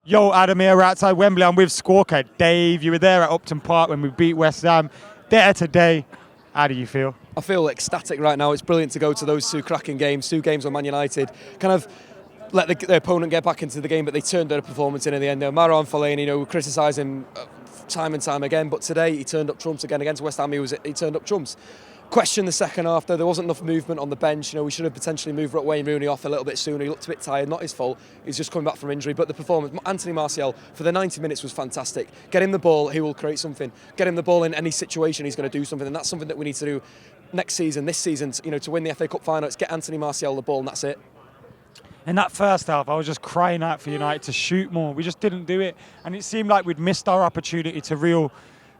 Yo, Adam here, we're outside Wembley. I'm with Squawker. Dave, you were there at Upton Park when we beat West Ham. There today. How do you feel? I feel ecstatic right now. It's brilliant to go to those two cracking games, two games where Man United kind of let their opponent get back into the game, but they turned their performance in the end. Marouane Fellaini, we criticise him time and time again, but today he turned up trumps again against West Ham. He turned up trumps. Question the second half though, there wasn't enough movement on the bench. We should have potentially moved Wayne Rooney off a little bit sooner. He looked a bit tired, not his fault. He's just coming back from injury. But the performance, Anthony Martial for the 90 minutes was fantastic. Get him the ball, he will create something. Get him the ball in any situation, he's going to do something, and that's something that we need to do next season, this season. To win the FA Cup final, it's get Anthony Martial the ball, and that's it. In that first half, I was just crying out for United to shoot more. We just didn't do it, and it seemed like we'd missed our opportunity to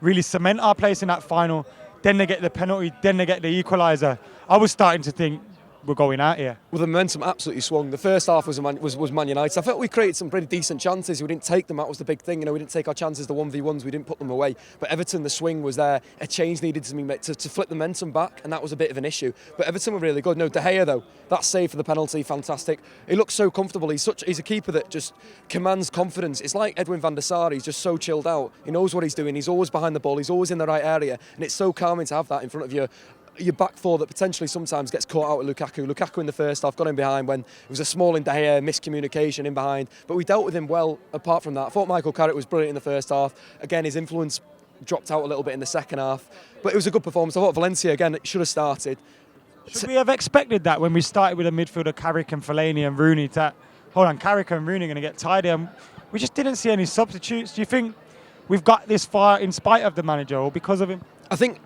really cement our place in that final. Then they get the penalty, then they get the equaliser. I was starting to think we're going out here. Well, the momentum absolutely swung. The first half was Man United. I felt we created some pretty decent chances. We didn't take them. That was the big thing. We didn't take our chances, the 1v1s. We didn't put them away. But Everton, the swing was there. A change needed to be made to flip the momentum back, and that was a bit of an issue. But Everton were really good. No, De Gea, though, that save for the penalty, fantastic. He looks so comfortable. He's a keeper that just commands confidence. It's like Edwin van der Sar. He's just so chilled out. He knows what he's doing. He's always behind the ball. He's always in the right area. And it's so calming to have that in front of you. Your back four that potentially sometimes gets caught out with Lukaku. Lukaku in the first half got him behind when it was a small in De Gea, miscommunication in behind. But we dealt with him well apart from that. I thought Michael Carrick was brilliant in the first half. Again, his influence dropped out a little bit in the second half. But it was a good performance. I thought Valencia, again, should have started. Should we have expected that when we started with a midfielder, Carrick and Fellaini and Rooney? Carrick and Rooney are going to get tired here. We just didn't see any substitutes. Do you think we've got this far in spite of the manager or because of him? I think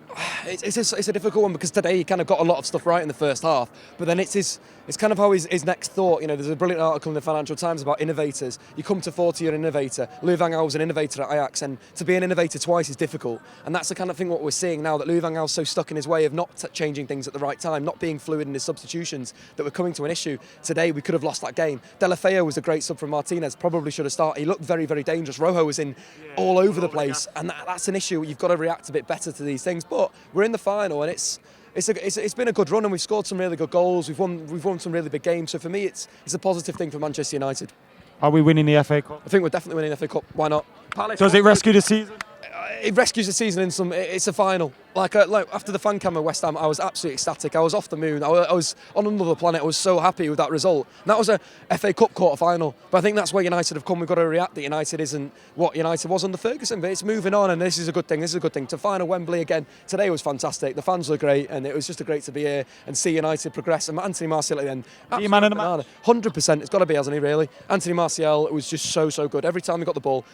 it's a difficult one because today he kind of got a lot of stuff right in the first half, but then it's kind of how his next thought. There's a brilliant article in the Financial Times about innovators. You come to 40, you're an innovator. Louis van Gaal was an innovator at Ajax, and to be an innovator twice is difficult. And that's the kind of thing what we're seeing now, that Louis van Gaal's so stuck in his way of not changing things at the right time, not being fluid in his substitutions, that we're coming to an issue. Today we could have lost that game. De La Feo was a great sub from Martinez, probably should have started. He looked very, very dangerous. Rojo was in all over the place, and that's an issue. You've got to react a bit better to these things. But we're in the final, and it's been a good run, and we've scored some really good goals. We've won some really big games. So for me, it's a positive thing for Manchester United. Are we winning the FA Cup? I think we're definitely winning the FA Cup. Why not? Does it rescue the season? It rescues the season in some. It's a final. Like after the FANCAM at West Ham, I was absolutely ecstatic. I was off the moon. I was on another planet. I was so happy with that result. And that was a FA Cup quarter final. But I think that's where United have come. We've got to react that United isn't what United was under Ferguson. But it's moving on, and this is a good thing. This is a good thing. To final Wembley again today was fantastic. The fans were great, and it was just great to be here and see United progress. And Anthony Martial at the end, man of the match. 100%. It's got to be, hasn't he? Really, Anthony Martial was just so good. Every time he got the ball.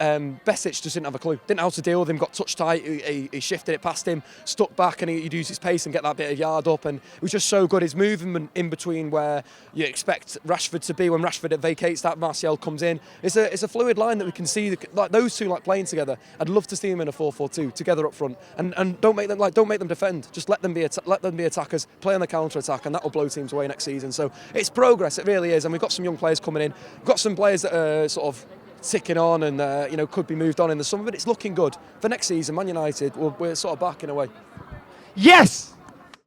Besic just didn't have a clue, didn't know how to deal with him, got touch tight, he shifted it past him, stuck back, and he'd use his pace and get that bit of yard up, and it was just so good. His movement in between where you expect Rashford to be, when Rashford vacates that, Martial comes in. It's a fluid line that we can see, like those two playing together. I'd love to see them in a 4-4-2 together up front, and don't make them defend, just let them be attackers, play on the counter attack, and that will blow teams away next season. So it's progress, it really is, and we've got some young players coming in. We've got some players that are sort of ticking on and could be moved on in the summer, but it's looking good for next season. Man United, we're sort of back in a way. Yes.